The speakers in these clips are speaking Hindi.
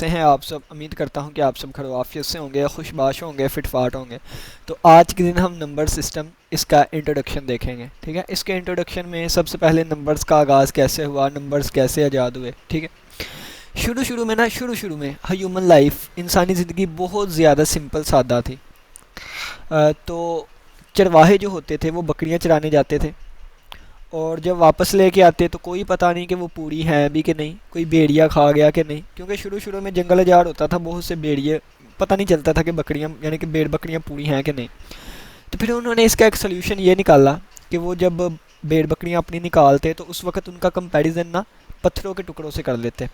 कैसे हैं आप सब। उम्मीद करता हूं कि आप सब खैरियत से होंगे, खुशबाश होंगे, फिटफाट होंगे। तो आज के दिन हम नंबर सिस्टम इसका इंट्रोडक्शन देखेंगे। ठीक है, इसके इंट्रोडक्शन में सबसे पहले नंबर्स का आगाज़ कैसे हुआ, नंबर्स कैसे ईजाद हुए। ठीक है, शुरू शुरू में ह्यूमन लाइफ, इंसानी ज़िंदगी बहुत ज़्यादा सिंपल सादा थी। तो चरवाहे जो होते थे वो बकरियां चराने जाते थे, और जब वापस लेके आते तो कोई पता नहीं कि वो पूरी हैं भी कि नहीं, कोई भेड़िया खा गया कि नहीं, क्योंकि शुरू शुरू में जंगल उजाड़ होता था, बहुत से भेड़िए, पता नहीं चलता था कि बकरियां यानी कि भेड़ बकरियां पूरी हैं कि नहीं। तो फिर उन्होंने इसका एक सोल्यूशन ये निकाला कि वो जब भेड़ बकरियां अपनी निकालते तो उस वक्त उनका कंपैरिजन ना पत्थरों के टुकड़ों से कर लेते।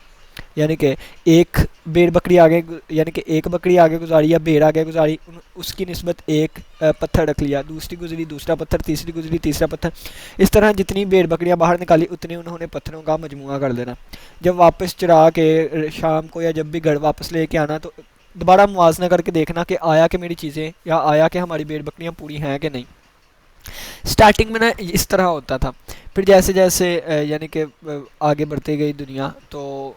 यानी कि एक भेड़ बकरी आगे यानी कि एक बकरी आगे गुजारी या भेड़ आगे गुजारी, उसकी निस्बत एक पत्थर रख लिया, दूसरी गुजरी दूसरा पत्थर, तीसरी गुजरी तीसरा पत्थर। इस तरह जितनी भेड़ बकरियां बाहर निकाली उतने उन्होंने पत्थरों का मजमुआ कर देना। जब वापस चरा के शाम को या जब भी घर वापस लेके आना तो दोबारा मुआजना करके देखना कि आया कि मेरी चीज़ें या आया कि हमारी भेड़ बकरियां पूरी हैं कि नहीं। स्टार्टिंग में ना इस तरह होता था। फिर जैसे जैसे यानी कि आगे बढ़ती गई दुनिया, तो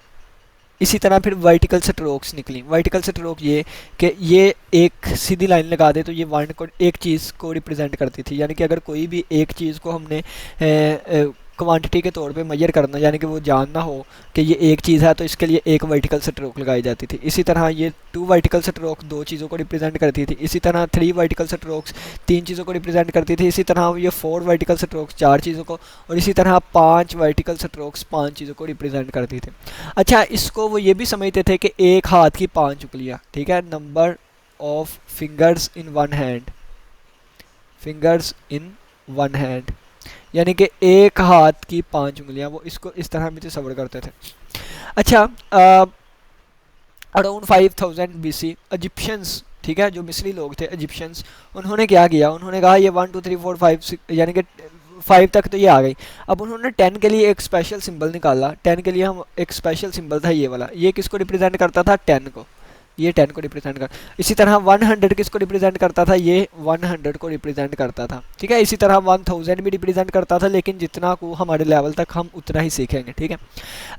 इसी तरह फिर वर्टिकल स्ट्रोक्स निकली। वर्टिकल स्ट्रोक ये कि ये एक सीधी लाइन लगा दे तो ये वन को एक चीज़ को रिप्रेजेंट करती थी। यानी कि अगर कोई भी एक चीज़ को हमने क्वांटिटी के तौर पे मेजर करना, यानी कि वो जानना हो कि ये एक चीज़ है, तो इसके लिए एक वर्टिकल स्ट्रोक लगाई जाती थी। इसी तरह ये टू वर्टिकल स्ट्रोक दो चीज़ों को रिप्रेजेंट करती थी। इसी तरह थ्री वर्टिकल स्ट्रोक्स तीन चीज़ों को रिप्रेजेंट करती थी। इसी तरह ये फोर वर्टिकल स्ट्रोक्स चार चीज़ों को, और इसी तरह पांच वर्टिकल स्ट्रोक्स पांच चीज़ों को रिप्रेजेंट करती थी। अच्छा, इसको वो ये भी समझते थे कि एक हाथ की पांच उंगलियां, ठीक है, number of fingers in one hand, fingers in one hand, यानी कि एक हाथ की पांच उंगलियां, वो इसको इस तरह भी तस्वर करते थे। अच्छा, अराउंड 5000 BC इजिप्शियंस, ठीक है, जो मिस्री लोग थे इजिप्शियंस, उन्होंने क्या किया, उन्होंने कहा ये 1 2 3 4 5 6 यानी कि 5 तक तो ये आ गई। अब उन्होंने 10 के लिए एक स्पेशल सिंबल निकाला। 10 के लिए हम एक स्पेशल सिंबल था ये वाला, ये किसको रिप्रेजेंट करता था, 10 को, ये 10 को रिप्रेजेंट कर। इसी तरह 100 किसको रिप्रेजेंट करता था, ये 100 को रिप्रेजेंट करता था। ठीक है, इसी तरह 1000 भी रिप्रेजेंट करता था, लेकिन जितना को हमारे लेवल तक हम उतना ही सीखेंगे। ठीक है,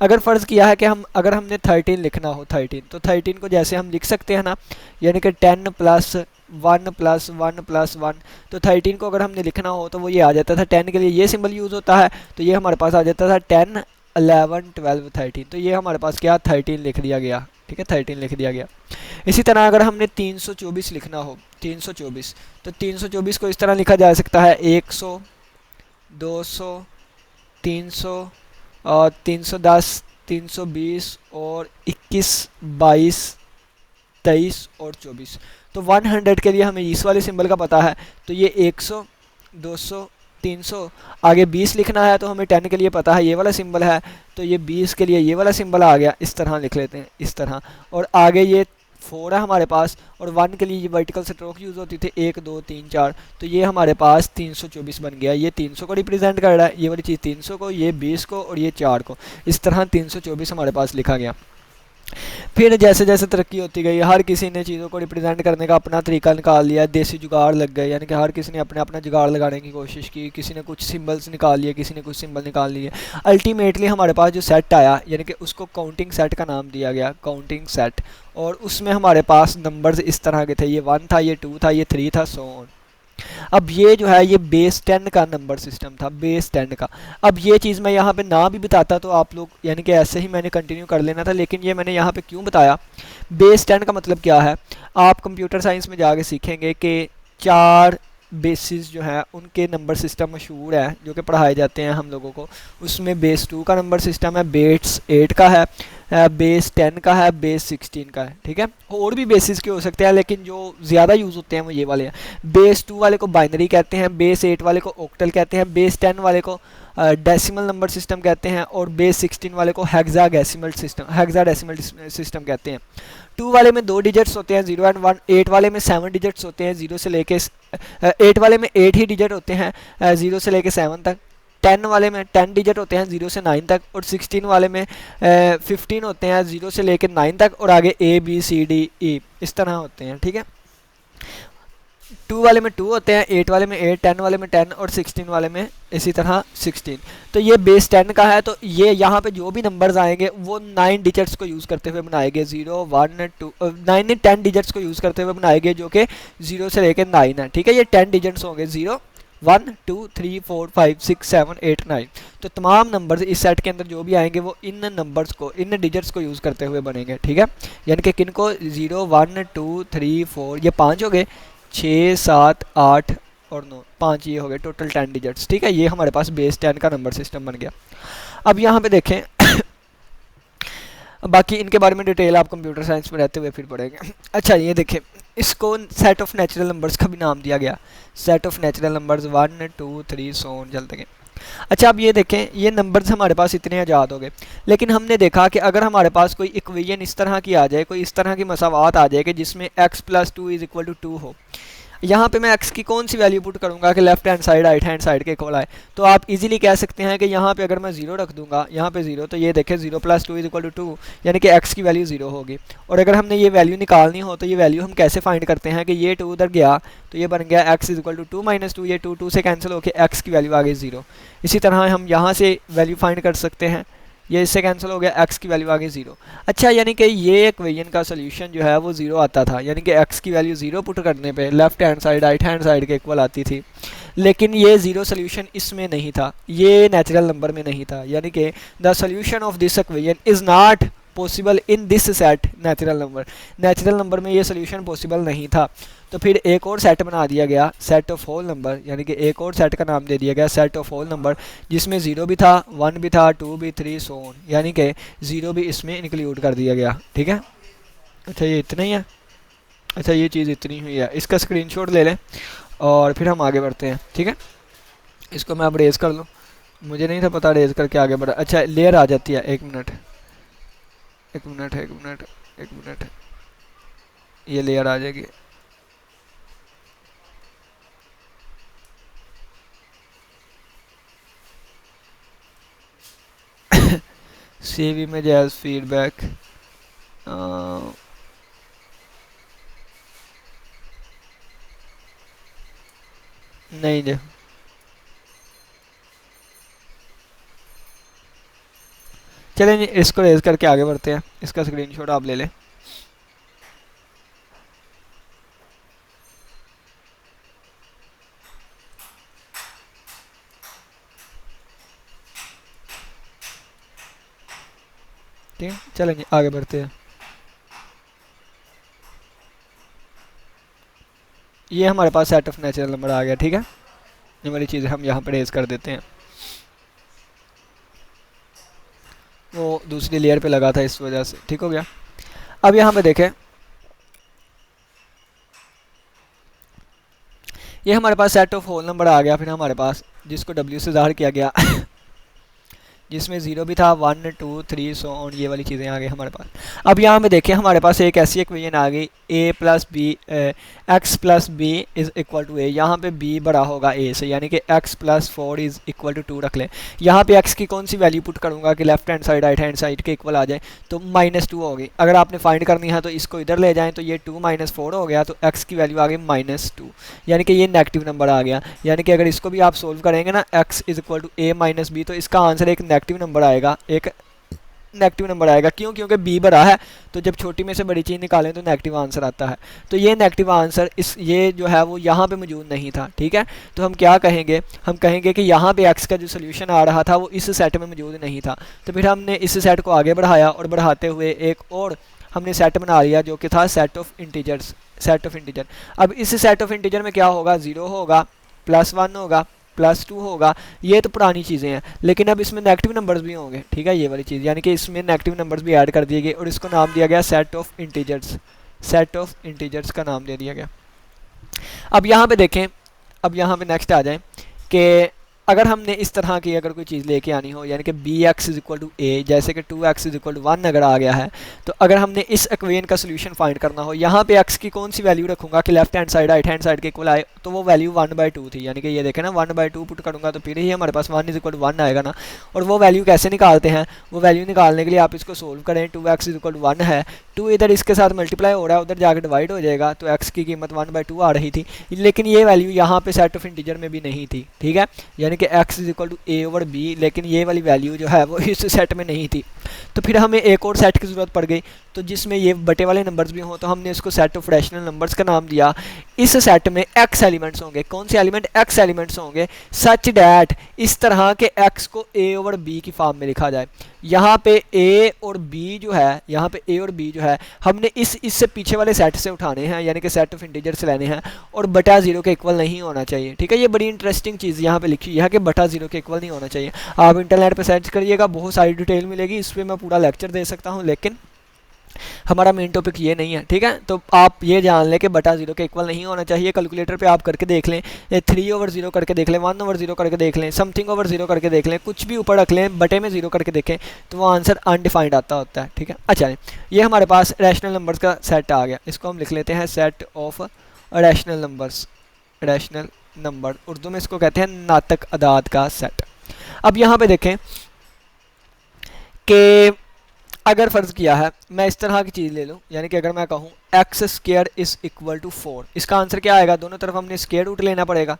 अगर फ़र्ज़ किया है कि अगर हमने 13 लिखना हो, 13, तो 13 को जैसे हम लिख सकते हैं ना, यानी कि 10 प्लस 1 प्लस 1 प्लस 1, तो 13 को अगर हमने लिखना हो तो वो ये आ जाता था। 10 के लिए ये सिंबल यूज़ होता है, तो ये हमारे पास आ जाता था 10 11 12 13, तो ये हमारे पास क्या 13 लिख दिया गया। ठीक है, 13 लिख दिया गया। इसी तरह अगर हमने 324 लिखना हो, 324, तो 324 को इस तरह लिखा जा सकता है 100 200 300 और 310 320 और 21 22 23 और 24। तो 100 के लिए हमें इस वाले सिंबल का पता है, तो ये 100 200 300, आगे 20 लिखना है तो हमें 10 के लिए पता है ये वाला सिंबल है, तो ये 20 के लिए ये वाला सिंबल आ गया, इस तरह लिख लेते हैं, इस तरह। और आगे ये 4 है हमारे पास, और 1 के लिए ये वर्टिकल स्ट्रोक यूज़ होती थी 1 2 3 4, तो ये हमारे पास 324 बन गया। ये 300 को रिप्रेजेंट कर रहा है, ये वाली चीज़ 300 को, ये 20 को और ये 4 को, इस तरह 324 हमारे पास लिखा गया। फिर जैसे जैसे तरक्की होती गई, हर किसी ने चीज़ों को रिप्रेजेंट करने का अपना तरीका निकाल लिया, देसी जुगाड़ लग गए, यानी कि हर किसी ने अपना अपना जुगाड़ लगाने की कोशिश की। किसी ने कुछ सिंबल्स निकाल लिए, किसी ने कुछ सिंबल निकाल लिए। अल्टीमेटली हमारे पास जो सेट आया, यानी कि उसको काउंटिंग सेट का नाम दिया गया, काउंटिंग सेट। और उसमें हमारे पास नंबर्स इस तरह के थे, ये 1 था, ये 2 था, ये 3 था, सो ऑन। अब ये जो है ये बेस 10 का नंबर सिस्टम था, बेस 10 का। अब ये चीज़ मैं यहाँ पे ना भी बताता तो आप लोग यानी कि ऐसे ही मैंने कंटिन्यू कर लेना था, लेकिन ये मैंने यहाँ पे क्यों बताया, बेस 10 का मतलब क्या है। आप कंप्यूटर साइंस में जाके सीखेंगे कि 4 बेसिस जो है उनके नंबर सिस्टम मशहूर है, जो कि पढ़ाए जाते हैं हम लोगों को। उसमें बेस 2 का नंबर सिस्टम है, बेस 8 का है, बेस 10 का है, बेस 16 का है। ठीक है, और भी बेसिस के हो सकते हैं, लेकिन जो ज़्यादा यूज़ होते हैं वो ये वाले हैं। बेस 2 वाले को बाइनरी कहते हैं, बेस 8 वाले को ऑक्टल कहते हैं, बेस 10 वाले को डेसिमल नंबर सिस्टम कहते हैं, और बेस 16 वाले को हेक्साडेसिमल सिस्टम कहते हैं। 2 वाले में 2 डिजिट्स होते हैं, 0 एंड 1। 8 वाले में 7 डिजिट्स होते हैं, 0 से लेके 8 वाले में 8 ही डिजिट होते हैं, 0 से लेके 7 तक। 10 वाले में 10 डिजिट होते हैं, 0 से 9 तक। और 16 वाले में 15 होते हैं, 0 से लेकर 9 तक, और आगे A B C D E इस तरह होते हैं। ठीक है, टू वाले में टू होते हैं, 8 वाले में 8, 10 वाले में 10 और 16 वाले में इसी तरह 16। तो ये बेस 10 का है, तो ये यहाँ पे जो भी नंबर्स आएंगे वो 9 डिजिट्स को यूज़ करते हुए बनाएंगे, 0 1 2 9 10 डिजिट्स को यूज़ करते हुए बनाएंगे, जो कि 0 से लेकर 9 है, ठीक है। ये 10 डिजिट्स होंगे, 0 1 2 3 4 5 6 7 8 9। तो तमाम नंबर्स इस सेट के अंदर जो भी आएंगे वो इन नंबर्स को, इन डिजिट्स को यूज़ करते हुए बनेंगे, ठीक है। यानी कि किन को, 0 1 2 3 4, ये 5 हो गए, 6 7 8 और 9, 5 ये हो गए, टोटल 10 डिजिट्स, ठीक है। ये हमारे पास बेस 10 का नंबर सिस्टम बन गया। अब यहाँ पे देखें बाकी इनके बारे में डिटेल आप कंप्यूटर साइंस में रहते हुए फिर पढ़ेंगे। अच्छा ये देखें, इसको सेट ऑफ नेचुरल नंबर्स का भी नाम दिया गया, set of natural numbers 1 2 3 so on चलते गए। अच्छा अब ये देखें, ये नंबर्स हमारे पास इतने आज़ाद हो गए, लेकिन हमने देखा कि अगर हमारे पास कोई इक्वेशन इस तरह की आ जाए, कोई इस तरह की मसावात आ जाए कि जिसमें x + 2 = 2 हो, यहाँ पे मैं x की कौन सी वैल्यू पुट करूँगा कि left hand side right hand side के इक्वल आए, तो आप इजीली कह सकते हैं कि यहाँ पे अगर मैं 0 रख दूंगा, यहाँ पे 0, तो ये देखें 0 + 2 = 2, यानी कि x की वैल्यू 0 होगी। और अगर हमने ये वैल्यू निकालनी हो तो ये वैल्यू हम कैसे फाइंड करते हैं कि ये 2 उधर गया तो ये बन गया x = 2 - 2, ये 2 2 से कैंसिल होकर x की वैल्यू आ गई 0। इसी तरह हम यहाँ से वैल्यू फाइंड कर सकते हैं, ये इससे कैंसिल हो गया, x की वैल्यू आ गई 0। अच्छा यानी कि ये इक्वेशन का सोल्यूशन जो है वो 0 आता था, यानी कि x की वैल्यू 0 पुट करने पे left hand side right hand side के इक्वल आती थी। लेकिन ये 0 सोल्यूशन इसमें नहीं था, ये नेचुरल नंबर में नहीं था, यानी कि the solution of this equation is not possible in this set natural number में ये सोल्यूशन पॉसिबल नहीं था। तो फिर एक और सेट बना दिया गया, सेट ऑफ होल नंबर, यानी कि एक और सेट का नाम दे दिया गया सेट ऑफ होल नंबर, जिसमें 0 भी था, 1 भी था, 2 भी, 3 सो ऑन, यानी कि 0 भी इसमें इंक्लूड कर दिया गया, ठीक है। अच्छा ये इतना ही है, अच्छा ये चीज़ इतनी हुई है, इसका स्क्रीनशॉट ले लें और फिर हम आगे बढ़ते हैं, ठीक है। इसको मैं अब रेज़ कर लूँ, मुझे नहीं था पता रेज़ करके आगे बढ़ा। अच्छा लेयर आ जाती है, एक मिनट, ये लेयर आ जाएगी। सेव इमेज एज फीडबैक, नहीं दे, चलें इसको रेज करके आगे बढ़ते हैं, इसका स्क्रीनशॉट आप ले लें। ठीक है चलेंगे आगे बढ़ते हैं। ये हमारे पास सेट ऑफ नेचुरल नंबर आ गया, ठीक है। ये वाली चीज़ें हम यहाँ पर रेज कर देते हैं, वो दूसरी लेयर पे लगा था इस वजह से, ठीक हो गया। अब यहाँ पे देखें, ये हमारे पास सेट ऑफ होल नंबर आ गया, फिर हमारे पास जिसको W से ज़ाहिर किया गया जिसमें 0 भी था, 1 2 3 सो ऑन, ये वाली चीज़ें आ गई हमारे पास। अब यहाँ पे देखें हमारे पास एक ऐसी इक्वेशन आ गई, a + b x + b = a, यहाँ पे b बड़ा होगा a से, यानी कि x + 4 = 2 रख लें। यहाँ पे x की कौन सी वैल्यू पुट करूँगा कि left hand side right hand side के इक्वल आ जाए, तो -2 होगी। अगर आपने फाइंड करनी है तो इसको इधर ले जाएँ, तो ये 2 - 4 हो गया, तो x की वैल्यू आ गई -2, यानी कि ये नेगेटिव नंबर आ गया। यानी कि अगर इसको भी आप सोल्व करेंगे ना, x = a - b, तो इसका आंसर एक नेगेटिव नंबर आएगा, एक नेगेटिव नंबर आएगा। क्यों? क्योंकि b बड़ा है, तो जब छोटी में से बड़ी चीज़ निकालें तो नेगेटिव आंसर आता है। तो ये नेगेटिव आंसर ये जो है वो यहाँ पे मौजूद नहीं था, ठीक है। तो हम क्या कहेंगे, हम कहेंगे कि यहाँ पे x का जो सोल्यूशन आ रहा था वो इस सेट में मौजूद नहीं था। तो फिर हमने इस सेट को आगे बढ़ाया और बढ़ाते हुए एक और हमने सेट बना लिया जो कि था सेट ऑफ इंटीजर। अब इस सेट ऑफ इंटीजर में क्या होगा, 0 होगा, +1 होगा, +2 होगा, ये तो पुरानी चीज़ें हैं। लेकिन अब इसमें नेगेटिव नंबर्स भी होंगे, ठीक है, ये वाली चीज़, यानी कि इसमें नेगेटिव नंबर्स भी ऐड कर दिए गए और इसको नाम दिया गया सेट ऑफ इंटीजर्स का नाम दे दिया गया। अब यहाँ पे देखें, अब यहाँ पे नेक्स्ट आ जाएं कि अगर हमने इस तरह की अगर कोई चीज़ लेके आनी हो, यानी कि bx = a, जैसे कि 2x = 1 अगर आ गया है, तो अगर हमने इस इक्वेशन का सोल्यूशन फाइंड करना हो, यहाँ पे x की कौन सी वैल्यू रखूँगा कि left hand side right hand side के इक्वल आए, तो वो वैल्यू 1/2 थी। यानी कि ये देखें ना, 1/2 पुट करूँगा तो फिर ही हमारे पास 1 = 1 आएगा ना। और वो वैल्यू कैसे निकालते हैं, वो वैल्यू निकालने के लिए आप इसको सोल्व करें, 2x = 1 है, टू इधर इसके साथ मल्टीप्लाई हो रहा है, उधर जाकर डिवाइड हो जाएगा, तो x की कीमत 1/2 आ रही थी, लेकिन ये वैल्यू यहाँ पे सेट ऑफ इंटीजर में भी नहीं थी, ठीक है, यानी कि x is equal to a/b, लेकिन ये वाली वैल्यू जो है वो इस सेट में नहीं थी। तो फिर हमें एक और सेट की ज़रूरत पड़ गई, तो जिसमें ये बटे वाले नंबर्स भी हों, तो हमने इसको सेट ऑफ रैशनल नंबर्स का नाम दिया। इस सेट में x एलिमेंट्स होंगे, कौन से एलिमेंट, x एलिमेंट्स होंगे, सच डैट इस तरह के x को a/b की फॉर्म में लिखा जाए। यहाँ पे a और b जो है, यहाँ पे a और b जो है हमने इससे पीछे वाले सेट से उठाने हैं, यानी कि सेट ऑफ इंटीजर से लेने हैं, और बटा 0 के इक्वल नहीं होना चाहिए, ठीक है। ये बड़ी इंटरेस्टिंग चीज़ यहाँ पे लिखी है कि बटा 0 के इक्वल नहीं होना चाहिए। आप इंटरनेट पे सर्च करिएगा, बहुत सारी डिटेल मिलेगी, इस पर मैं पूरा लेक्चर दे सकता हूँ, लेकिन हमारा मेन टॉपिक ये नहीं है, ठीक है। तो आप ये जान लें कि बटा 0 के इक्वल नहीं होना चाहिए। कैलकुलेटर पे आप करके देख लें, 3/0 करके देख लें, 1/0 करके देख लें, समथिंग ओवर 0 करके देख लें, कुछ भी ऊपर रख लें, बटे में 0 करके देखें, तो वो आंसर अनडिफाइंड आता होता है, ठीक है। अच्छा, ये हमारे पास रैशनल नंबर्स का सेट आ गया, इसको हम लिख लेते हैं set of rational numbers. Rational number Urdu में इसको कहते हैं नातक अदाद का सेट। अब यहाँ पे देखें कि अगर फ़र्ज़ किया है, मैं इस तरह की चीज़ ले लूँ, यानी कि अगर मैं कहूँ x² इज़ इक्वल टू 4, इसका आंसर क्या आएगा, दोनों तरफ हमने स्क्वायर रूट लेना पड़ेगा,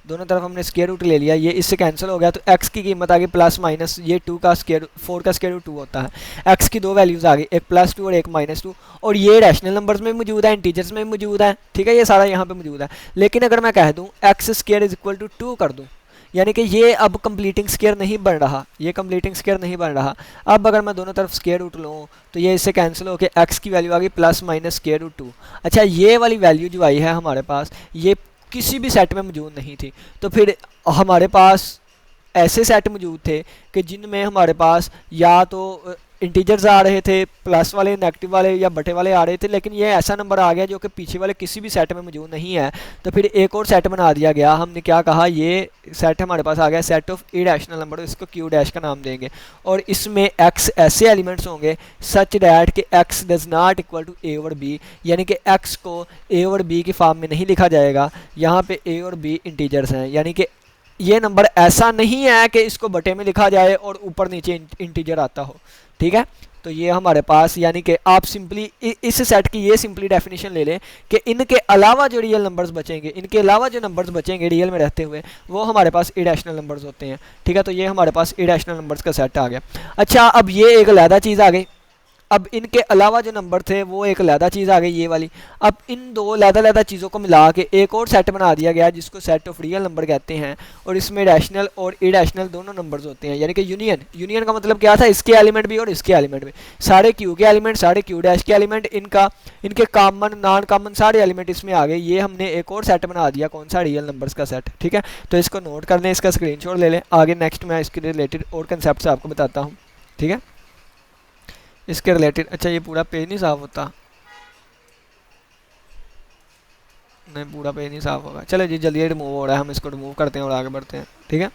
दोनों तरफ हमने स्क्वायर रूट ले लिया, ये इससे कैंसिल हो गया, तो x की कीमत आ गई प्लस माइनस, ये 2 का स्क्वायर 4 का स्क्वायर रूट 2 होता है, x की दो वैल्यूज़ आ गई, एक +2 और एक -2, और ये रैशनल नंबर्स में मौजूद है, इंटीजर्स में मौजूद है, ठीक है, ये सारा यहाँ पे मौजूद है। लेकिन अगर मैं कह दूँ x² इज़ इक्वल टू 2 कर दूँ, यानी कि ये अब कंप्लीटिंग स्क्वायर नहीं बन रहा, ये कंप्लीटिंग स्क्वायर नहीं बन रहा। अब अगर मैं दोनों तरफ स्क्वायर रूट लूँ, तो ये इससे कैंसिल होकर x की वैल्यू आ गई प्लस माइनस स्क्वायर रूट 2। अच्छा, ये वाली वैल्यू जो आई है हमारे पास, ये किसी भी सेट में मौजूद नहीं थी, तो फिर हमारे पास ऐसे सेट मौजूद थे कि जिनमें हमारे पास या तो इंटीजर्स आ रहे थे, प्लस वाले, नेगेटिव वाले या बटे वाले आ रहे थे, लेकिन ये ऐसा नंबर आ गया जो कि पीछे वाले किसी भी सेट में मौजूद नहीं है। तो फिर एक और सेट बना दिया गया, हमने क्या कहा, ये सेट हमारे पास आ गया सेट ऑफ इरेशनल नंबर, इसको क्यू डैश का नाम देंगे, और इसमें x ऐसे एलिमेंट्स होंगे सच डैट कि x does not equal to a/b, यानी कि x को a/b की फॉर्म में नहीं लिखा जाएगा। यहाँ पे a और b इंटीजर्स हैं, यानी कि ये नंबर ऐसा नहीं है कि इसको बटे में लिखा जाए और ऊपर नीचे इंटीजर आता हो, ठीक है। तो ये हमारे पास, यानी कि आप सिंपली इस सेट की ये सिंपली डेफिनेशन ले लें कि इनके अलावा जो रियल नंबर्स बचेंगे, इनके अलावा जो नंबर्स बचेंगे रियल में रहते हुए, वो हमारे पास इरेशनल नंबर्स होते हैं, ठीक है। तो ये हमारे पास इरेशनल नंबर्स का सेट आ गया। अच्छा, अब ये एक अलग चीज़ आ गई, अब इनके अलावा जो नंबर थे वो एक अलग चीज़ आ गई, ये वाली। अब इन दो अलग चीज़ों को मिला के एक और सेट बना दिया गया जिसको सेट ऑफ रियल नंबर कहते हैं, और इसमें रैशनल और इरेशनल दोनों नंबर्स होते हैं, यानी कि यूनियन। यूनियन का मतलब क्या था, इसके एलिमेंट भी और इसके एलिमेंट भी, सारे क्यू के एलिमेंट, सारे क्यू डैश के एलिमेंट, इनके कॉमन नॉन कॉमन सारे एलिमेंट इसमें आ गए। ये हमने एक और सेट बना दिया, कौन सा, रियल नंबर्स का सेट, ठीक है। तो इसको नोट कर लें, इसका स्क्रीनशॉट ले लें, आगे नेक्स्ट मैं इसके रिलेटेड और कंसेप्ट आपको बताता हूँ, ठीक है, इसके रिलेटेड। अच्छा, ये पूरा पेज नहीं साफ होता, नहीं पूरा पेज नहीं साफ होगा, चलो जी जल्दी रिमूव हो रहा है, हम इसको रिमूव करते हैं और आगे बढ़ते हैं, ठीक है।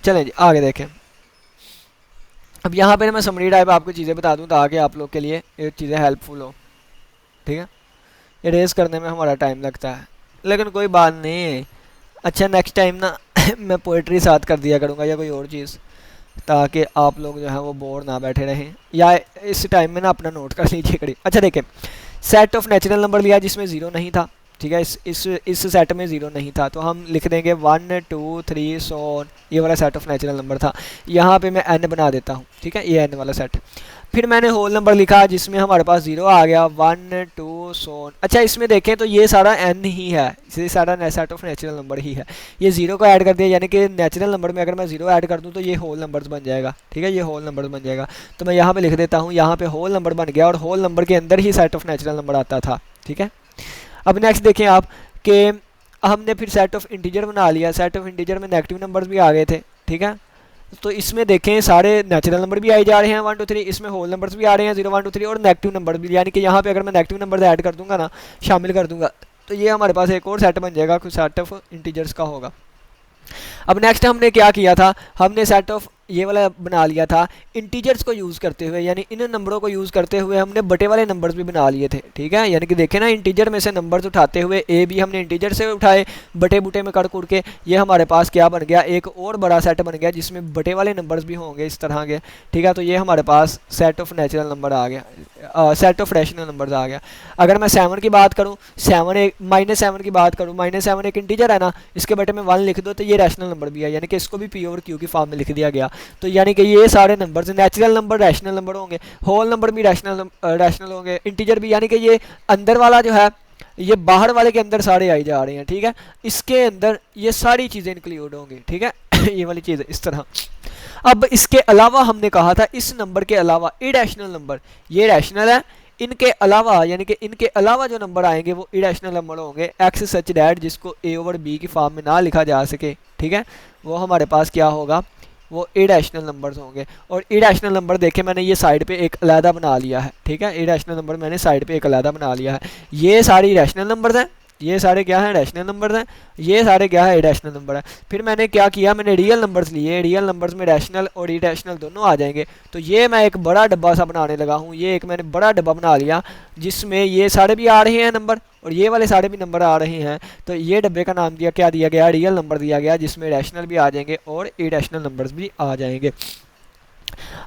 चलें जी आगे देखें। अब यहाँ पे मैं समरी टाइप आपको चीज़ें बता दूँ ताकि आप लोग के लिए ये चीज़ें हेल्पफुल हो, ठीक है। इरेज करने में हमारा टाइम लगता है, लेकिन कोई बात नहीं। अच्छा, नेक्स्ट टाइम ना मैं पोइट्री साथ कर दिया करूँगा या कोई और चीज़, ताकि आप लोग जो है वो बोर ना बैठे रहें, या इस टाइम में ना अपना नोट कर लीजिए करीब। अच्छा देखें, सेट ऑफ नेचुरल नंबर लिया जिसमें 0 नहीं था, ठीक है, इस सेट में 0 नहीं था, तो हम लिख देंगे 1 2 3 सो ऑन, ये वाला सेट ऑफ नेचुरल नंबर था। यहाँ पे मैं n बना देता हूँ, ठीक है, ये n वाला सेट। फिर मैंने होल नंबर लिखा जिसमें हमारे पास 0 आ गया, 1 2 सो ऑन। अच्छा, इसमें देखें तो ये सारा n ही है, ये सारा सेट ऑफ नेचुरल नंबर ही है। ये 0 को ऐड कर दिया, यानी कि नेचुरल नंबर में अगर मैं 0 ऐड कर दूँ तो ये होल नंबर्स बन जाएगा, ठीक है, ये होल नंबर बन जाएगा। तो मैं यहाँ पे लिख देता हूँ, यहाँ पे होल नंबर बन गया, और होल नंबर के अंदर ही सेट ऑफ नेचुरल नंबर आता था, ठीक है। अब नेक्स्ट देखें आप कि हमने फिर सेट ऑफ इंटीजर बना लिया, सेट ऑफ इंटीजर में नेगेटिव नंबर्स भी आ गए थे, ठीक है। तो इसमें देखें सारे नेचुरल नंबर भी आए जा रहे हैं 1 2 3, इसमें होल नंबर्स भी आ रहे हैं 0 1 2 3, और नेगेटिव नंबर भी, यानी कि यहाँ पे अगर मैं नेगेटिव नंबर ऐड कर दूंगा ना, शामिल कर दूंगा, तो ये हमारे पास एक और सेट बन जाएगा, कुछ सेट ऑफ इंटीजर्स का होगा। अब नेक्स्ट हमने क्या किया था, हमने सेट ऑफ ये वाला बना लिया था इंटीजर्स को यूज़ करते हुए, यानी इन नंबरों को यूज़ करते हुए हमने बटे वाले नंबर्स भी बना लिए थे, ठीक है। यानी कि देखें ना, इंटीजर में से नंबर्स उठाते हुए ए भी हमने इंटीजर से उठाए, बटे बुटे में कड़ कुड़ के ये हमारे पास क्या बन गया, एक और बड़ा सेट बन गया जिसमें बटे वाले नंबर्स भी होंगे इस तरह के, ठीक है। तो ये हमारे पास सेट ऑफ नेचुरल नंबर आ गया, सेट ऑफ रैशनल नंबर्स आ गया। अगर मैं 7 की बात करूँ, 7 एक -7 की बात करूँ, -7 एक इंटीजर है ना, इसके बटे में 1 लिख दो तो ये रैशनल नंबर भी है, यानी कि इसको भी पी ओवर क्यू की फॉर्म में लिख दिया गया। तो यानी कि ये सारे numbers natural number rational number होंगे, होल नंबर भी रैशनल होंगे, इंटीजर भी, यानी कि ये अंदर वाला जो है ये बाहर वाले के अंदर सारे आई जा रहे हैं, ठीक है। इसके अंदर ये सारी चीज़ें इंक्लूड होंगी, ठीक है। ये वाली चीज़ इस तरह। अब इसके अलावा हमने कहा था इस नंबर के अलावा इरेशनल नंबर, ये रैशनल है, इनके अलावा यानी कि इनके अलावा जो नंबर आएंगे वो इरेशनल नंबर होंगे, एक्स सच डैट जिसको ए ओवर बी की फॉर्म में ना लिखा जा सके, ठीक है। वो हमारे पास क्या होगा, वो इरेशनल नंबर्स होंगे। और इरेशनल नंबर देखे मैंने ये साइड पे एक अलहदा बना लिया है, ठीक है। इरेशनल नंबर मैंने साइड पे एक अलहदा बना लिया है। ये सारी रैशनल नंबर्स हैं, ये सारे क्या हैं, रैशनल नंबर्स हैं, ये सारे क्या है, इरेशनल नंबर है। फिर मैंने क्या किया, मैंने रियल नंबर्स लिए, रियल नंबर्स में रैशनल और इरेशनल दोनों आ जाएंगे। तो ये मैं एक बड़ा डब्बा सा बनाने लगा हूँ, ये एक मैंने बड़ा डब्बा बना लिया जिसमें ये सारे भी आ रहे हैं नंबर और ये वाले सारे भी नंबर आ रहे हैं। तो ये डब्बे का नाम दिया, क्या दिया गया, रियल नंबर दिया गया, जिसमें रैशनल भी आ जाएंगे और इरेशनल नंबर्स भी आ जाएंगे।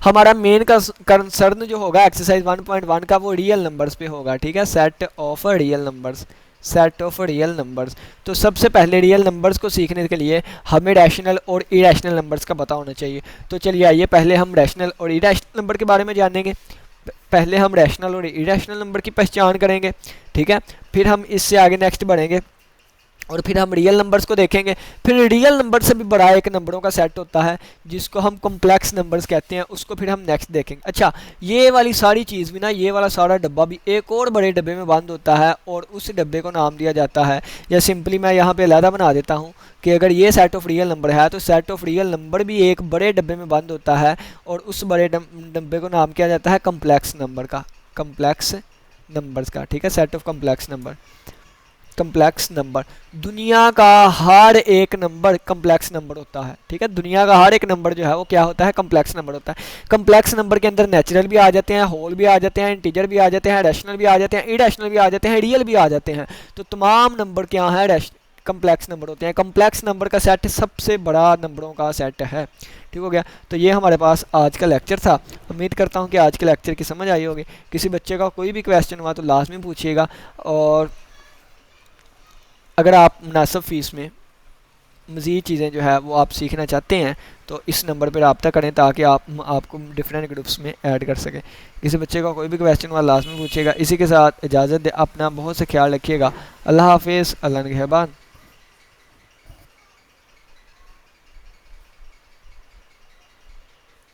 हमारा मेन का कंसर्न जो होगा एक्सरसाइज 1.1 का वो रियल नंबर्स पे होगा, ठीक है। Set of real numbers, set of real numbers. तो सबसे पहले रियल नंबर्स को सीखने के लिए हमें रैशनल और इरेशनल नंबर्स का पता होना चाहिए। तो चलिए आइए पहले हम रैशनल और इरेशनल नंबर के बारे में जानेंगे। पहले हम रैशनल और इरेशनल नंबर की पहचान करेंगे, ठीक है। फिर हम इससे आगे नेक्स्ट बढ़ेंगे और फिर हम रियल नंबर्स को देखेंगे। फिर रियल नंबर से भी बड़ा एक नंबरों का सेट होता है जिसको हम कॉम्प्लेक्स नंबर्स कहते हैं, उसको फिर हम नेक्स्ट देखेंगे। अच्छा, ये वाली सारी चीज़ भी ना, ये वाला सारा डब्बा भी एक और बड़े डब्बे में बंद होता है और उस डब्बे को नाम दिया जाता है, या सिंपली मैं यहाँ पे अलहदा बना देता हूँ कि अगर ये सेट ऑफ रियल नंबर है तो सेट ऑफ रियल नंबर भी एक बड़े डब्बे में बंद होता है और उस बड़े डब्बे को नाम किया जाता है कम्प्लेक्स नंबर का, कम्प्लेक्स नंबर्स का, ठीक है। Set of complex number, complex number. दुनिया का हर एक नंबर कम्प्लेक्स नंबर होता है, ठीक है। दुनिया का हर एक नंबर जो है वो क्या होता है, कम्प्लेक्स नंबर होता है। कम्प्लेक्स नंबर के अंदर नेचुरल भी आ जाते हैं, होल भी आ जाते हैं, इंटीजर भी आ जाते हैं, रैशनल भी आ जाते हैं, इरेशनल भी आ जाते हैं, रियल भी आ जाते हैं। तो तमाम नंबर क्या है, कम्प्लेक्स नंबर होते हैं। कम्प्लेक्स नंबर का सेट सबसे बड़ा नंबरों का सेट है, ठीक हो गया। तो ये हमारे पास आज का लेक्चर था। उम्मीद करता हूँ कि आज के लेक्चर की समझ आई होगी। किसी बच्चे का कोई भी क्वेश्चन हुआ तो लाजमी पूछिएगा, और अगर आप मुनासिब फ़ीस में मज़ीद चीज़ें जो है वो आप सीखना चाहते हैं तो इस नंबर पर रब्ता करें ताकि आपको डिफरेंट ग्रुप्स में ऐड कर सकें। किसी बच्चे का कोई भी क्वेश्चन हुआ लाजमी पूछिएगा। इसी के साथ इजाज़त दे, अपना बहुत से ख्याल रखिएगा। अल्लाह हाफिज़, अल्लाह निगहबान।